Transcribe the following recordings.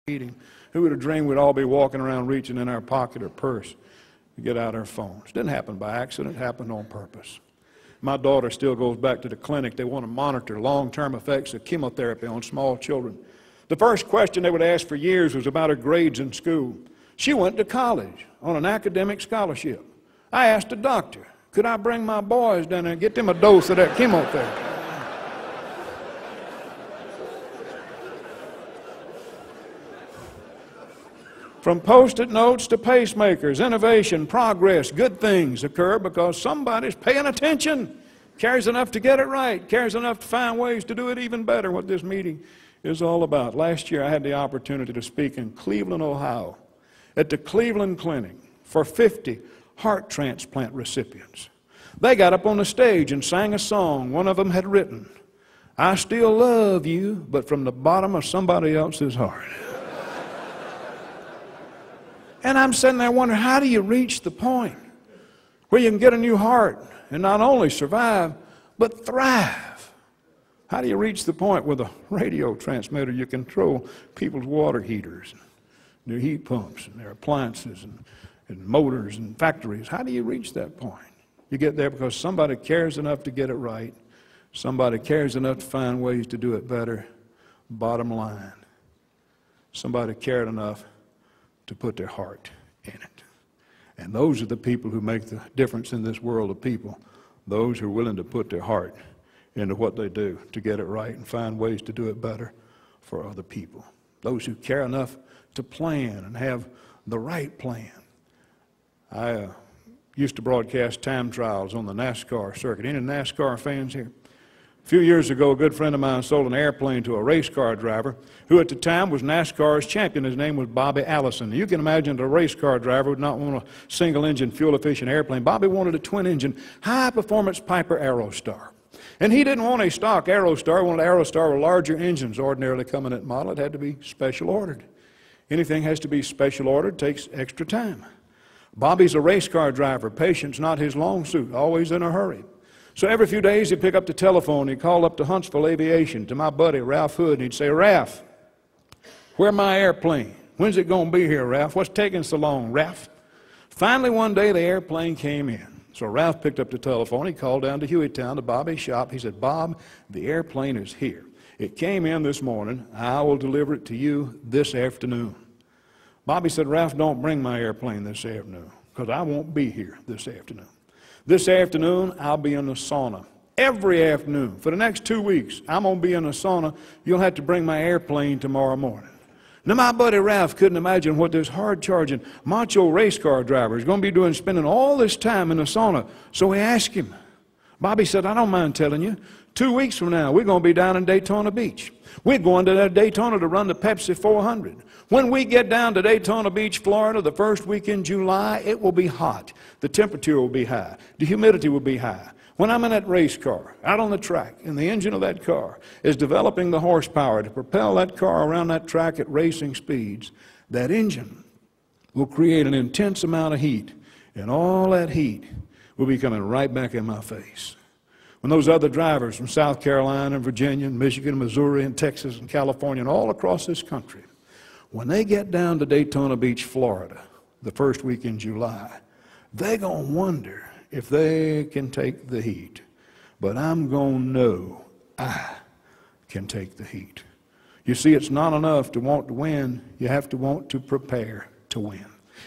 meeting. Who would have dreamed we'd all be walking around reaching in our pocket or purse to get out our phones? It didn't happen by accident. It happened on purpose. My daughter still goes back to the clinic. They want to monitor long-term effects of chemotherapy on small children. The first question they would ask for years was about her grades in school. She went to college on an academic scholarship. I asked the doctor, could I bring my boys down there and get them a dose of that chemotherapy? From Post-it notes to pacemakers, innovation, progress, good things occur because somebody's paying attention, cares enough to get it right, cares enough to find ways to do it even better, what this meeting is all about. Last year I had the opportunity to speak in Cleveland, Ohio, at the Cleveland Clinic for 50 heart transplant recipients. They got up on the stage and sang a song one of them had written. I still love you, but from the bottom of somebody else's heart. And I'm sitting there wondering, how do you reach the point where you can get a new heart and not only survive, but thrive? How do you reach the point with a radio transmitter you control people's water heaters, and their heat pumps, and their appliances, and motors, and factories? How do you reach that point? You get there because somebody cares enough to get it right. Somebody cares enough to find ways to do it better. Bottom line, somebody cared enough to put their heart in it. And those are the people who make the difference in this world of people, those who are willing to put their heart into what they do to get it right and find ways to do it better for other people. Those who care enough to plan and have the right plan. I used to broadcast time trials on the NASCAR circuit. Any NASCAR fans here? A few years ago, a good friend of mine sold an airplane to a race car driver who at the time was NASCAR's champion. His name was Bobby Allison. You can imagine that a race car driver would not want a single-engine, fuel-efficient airplane. Bobby wanted a twin-engine, high-performance Piper Aerostar. And he didn't want a stock Aerostar. He wanted an Aerostar with larger engines ordinarily coming in that model. It had to be special ordered. Anything has to be special ordered, takes extra time. Bobby's a race car driver. Patience not his long suit, always in a hurry. So every few days he'd pick up the telephone, he'd call up to Huntsville Aviation, to my buddy Ralph Hood, and he'd say, Ralph, where's my airplane? When's it going to be here, Ralph? What's taking so long, Ralph? Finally, one day, the airplane came in. So Ralph picked up the telephone, he called down to Hueytown, to Bobby's shop. He said, Bob, the airplane is here. It came in this morning. I will deliver it to you this afternoon. Bobby said, Ralph, don't bring my airplane this afternoon, because I won't be here this afternoon. This afternoon, I'll be in the sauna. Every afternoon. For the next 2 weeks, I'm going to be in the sauna. You'll have to bring my airplane tomorrow morning. Now, my buddy Ralph couldn't imagine what this hard-charging, macho race car driver is going to be doing, spending all this time in the sauna. So he asked him. Bobby said, I don't mind telling you. 2 weeks from now, we're going to be down in Daytona Beach. We're going to Daytona to run the Pepsi 400. When we get down to Daytona Beach, Florida, the first week in July, it will be hot. The temperature will be high. The humidity will be high. When I'm in that race car, out on the track, and the engine of that car is developing the horsepower to propel that car around that track at racing speeds, that engine will create an intense amount of heat, and all that heat will be coming right back in my face. When those other drivers from South Carolina and Virginia and Michigan and Missouri and Texas and California and all across this country, when they get down to Daytona Beach, Florida, the first week in July, they're going to wonder if they can take the heat. But I'm going to know I can take the heat. You see, it's not enough to want to win. You have to want to prepare to win.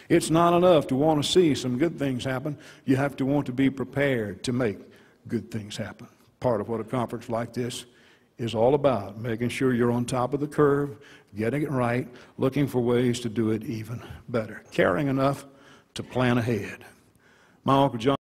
It's not enough to want to see some good things happen. You have to want to be prepared to make good things happen. Part of what a conference like this is all about, making sure you're on top of the curve, getting it right, looking for ways to do it even better, caring enough to plan ahead. My Uncle John